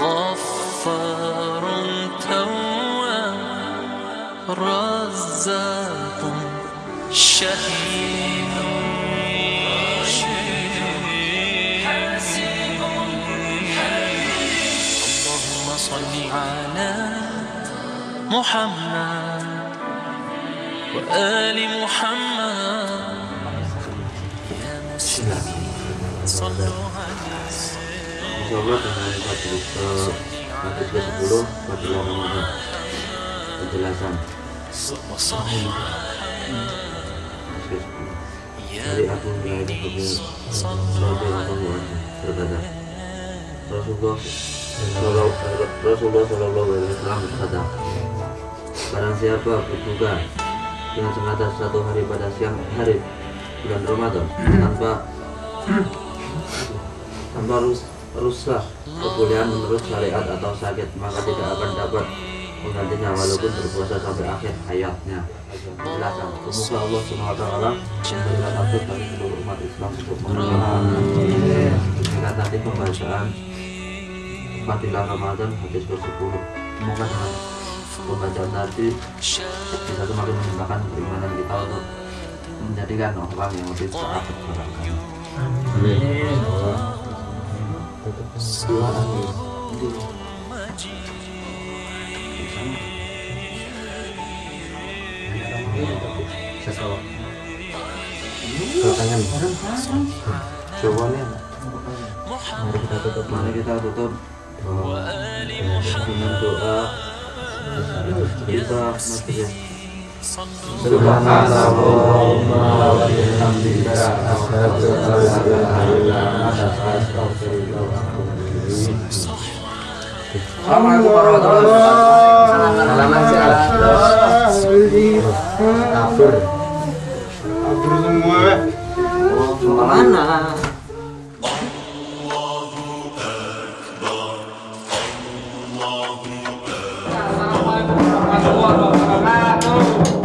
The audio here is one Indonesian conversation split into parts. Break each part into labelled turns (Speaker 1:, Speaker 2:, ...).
Speaker 1: غفار تواب رزاق شهيد اللهم صل على محمد وآل محمد يا مسلمين صلوا عليه.
Speaker 2: Insyaallah dengan hadis ke-10 fadilah Ramadan. Penjelasan dari Abu Hurairah radhiyallahu anhu berkata, Rasulullah sallallahu alaihi wasallam berkata, barang siapa berbuka dengan sengaja satu hari pada siang hari bulan Ramadan tanpa rusak kebolehan menurut syariat atau sakit, maka tidak akan dapat menggantinya walaupun berpuasa sampai akhir hayatnya. Penjelasan, semoga Allah SWT memberikan taufik bagi seluruh umat Islam untuk menjalankan tadi pembacaan fadilah Ramadan hadis ke-10. Semoga dengan pembacaan tadi bisa semakin menambahkan keimanan kita untuk menjadikan orang yang lebih taat kepada agama. Amin. Mari kita tutup dengan doa kita masjid.
Speaker 3: Subhanallahumma wa bihamdika asyhadu an la ilaha illa anta astaghfiruka wa atubu ilaik. Assalamualaikum warahmatullahi wabarakatuh. Salaman kafir. Kafir semua. Oh, mana?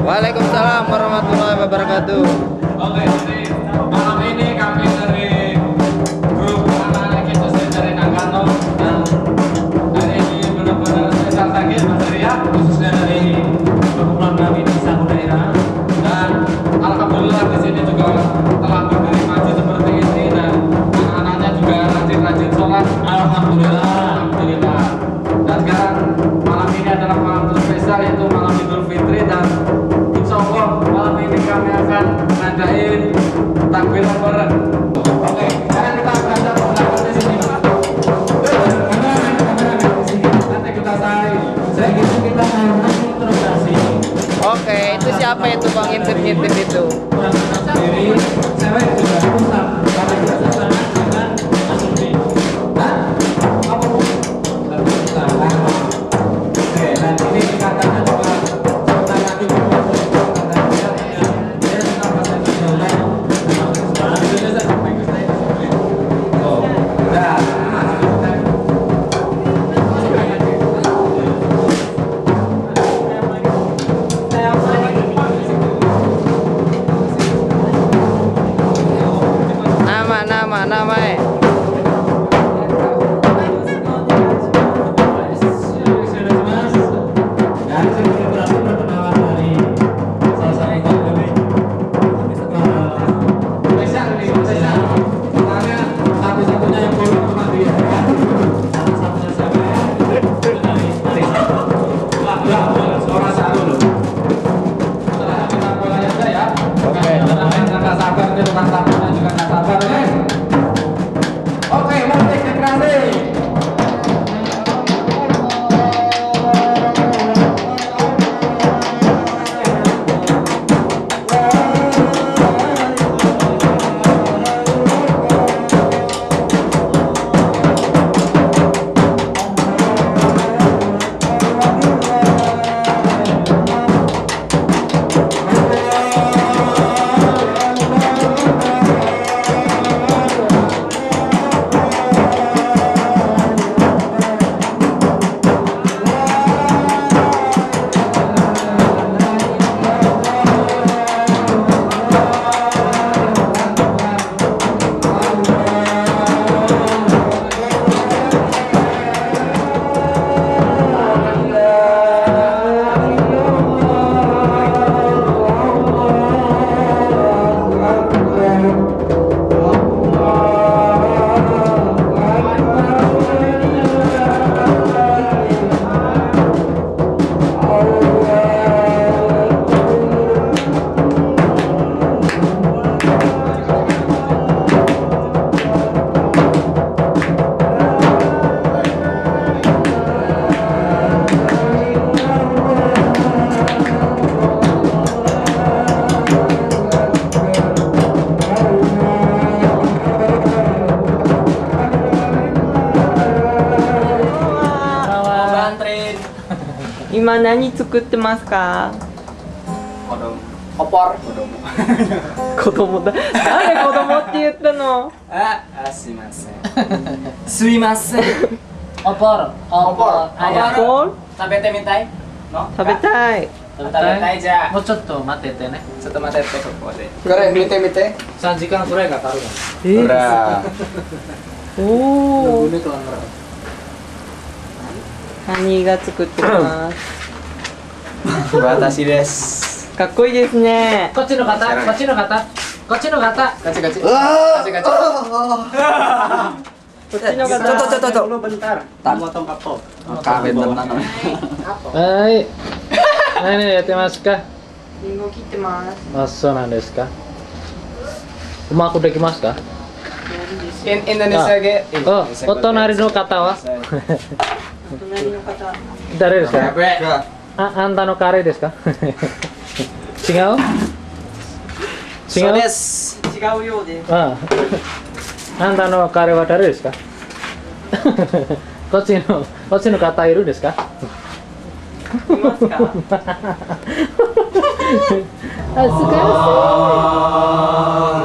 Speaker 3: Waalaikumsalam warahmatullahi wabarakatuh. Oke, jadi malam ini kami dari grup anak-anak kita dari Nangkano dan hari ini benar-benar spesial sakit Mas Ria, khususnya dari perkumpulan kami di Satu Daerah. Dan alhamdulillah di sini juga telah berdiri maju seperti ini dan anak-anaknya juga rajin-rajin sholat. Alhamdulillah. Dan sekarang malam ini adalah malam spesial yaitu malam Idul Fitri dan insyaallah malam ini kami akan ngadain takbiran bareng. Oke, sekarang kita berada di sini. Nanti kita saya gitu kita introduksi. Oke, itu siapa itu Bang ngintip-ngintip itu? Sendiri, cewek juga pusat. Karena kita sama dengan Asumsi. Nah, apa bu? Oke, dan ini katanya juga
Speaker 4: 今何作ってますか？Opor. 子供だ。誰子供って言ったの？
Speaker 3: すいません。すいません。Opor.
Speaker 4: ポン？
Speaker 3: 食べてみたいの？
Speaker 4: 食べたい。
Speaker 3: 食べたいじゃあ。
Speaker 5: もうちょっと待っててね。
Speaker 3: ちょっと待ってここで。
Speaker 5: 見て3時間くらいがかかるか
Speaker 3: ほら。
Speaker 4: おお。
Speaker 5: ら。
Speaker 4: 何が作ってます。
Speaker 3: 私です。
Speaker 4: かっこいいですね。
Speaker 5: こっちの方、こっちの方、こっちの方。
Speaker 3: ガチガチ。
Speaker 4: こっちの方。
Speaker 3: Dulu bentar. Potong kapok. Kawin tenan.
Speaker 5: はい。何やってますか？
Speaker 4: リンゴ切ってます。
Speaker 5: あ、そうなんですか。うまくできますか？
Speaker 3: Indonesia ge.
Speaker 5: お隣の方は
Speaker 4: 隣の方。
Speaker 5: 誰ですか？あんたのカレーですか？違う？
Speaker 3: そうです。
Speaker 4: 違うようです。
Speaker 5: あんたのカレーは誰ですか？こっちの方いるんですか？
Speaker 4: いますか？
Speaker 5: 恥ずかしい。